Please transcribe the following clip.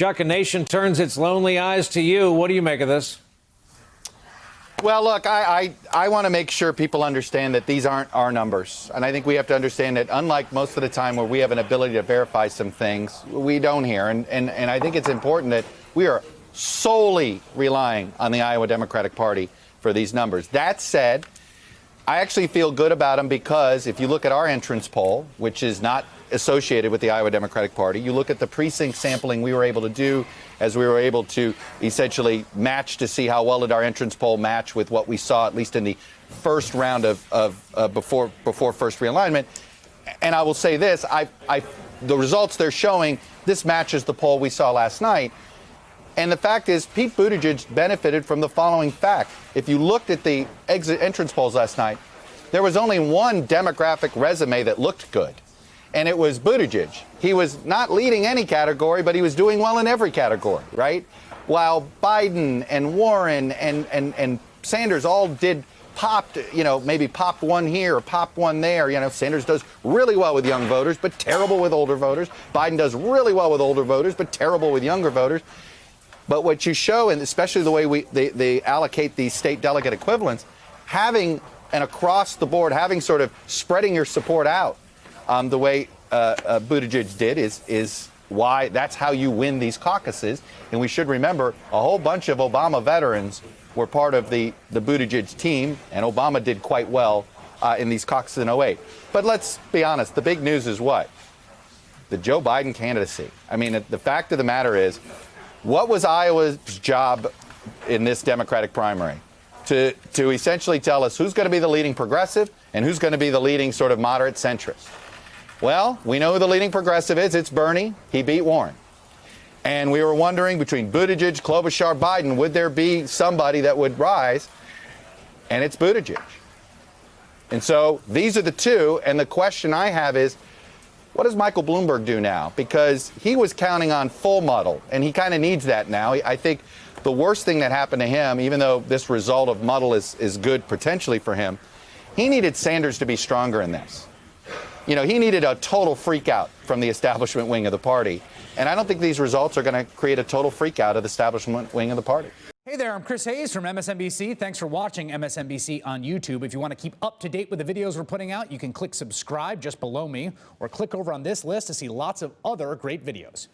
Chuck, a nation turns its lonely eyes to you. What do you make of this? Well, look, I want to make sure people understand that these aren't our numbers. And I think we have to understand that unlike most of the time where we have an ability to verify some things, we don't here. And I think it's important that we are solely relying on the Iowa Democratic Party for these numbers. That said, I actually feel good about them because if you look at our entrance poll, which is not associated with the Iowa Democratic Party, you look at the precinct sampling we were able to do as we were able to essentially match to see how well did our entrance poll match with what we saw, at least in the first round of before first realignment. And I will say this, the results they're showing, this matches the poll we saw last night. And the fact is, Pete Buttigieg benefited from the following fact. If you looked at the exit entrance polls last night, there was only one demographic resume that looked good, and it was Buttigieg. He was not leading any category, but he was doing well in every category, right? While Biden and Warren and Sanders all popped one here or popped one there. Sanders does really well with young voters, but terrible with older voters. Biden does really well with older voters, but terrible with younger voters. But what you show, and especially the way they allocate these state delegate equivalents, having an across the board, having sort of spreading your support out the way Buttigieg did is why that's how you win these caucuses. And we should remember a whole bunch of Obama veterans were part of the Buttigieg team, and Obama did quite well in these caucuses in 2008. But let's be honest, the big news is what? The Joe Biden candidacy. I mean, the fact of the matter is, what was Iowa's job in this Democratic primary? To essentially tell us who's going to be the leading progressive and who's going to be the leading sort of moderate centrist. Well, we know who the leading progressive is. It's Bernie. He beat Warren. And we were wondering between Buttigieg, Klobuchar, Biden, would there be somebody that would rise? And it's Buttigieg. And so these are the two. And the question I have is, what does Michael Bloomberg do now? Because he was counting on full muddle, and he kind of needs that now. I think the worst thing that happened to him, even though this result of muddle is good potentially for him, he needed Sanders to be stronger in this. He needed a total freak out from the establishment wing of the party. And I don't think these results are going to create a total freak out of the establishment wing of the party. Hey there, I'm Chris Hayes from MSNBC. Thanks for watching MSNBC on YouTube. If you want to keep up to date with the videos we're putting out, you can click subscribe just below me or click over on this list to see lots of other great videos.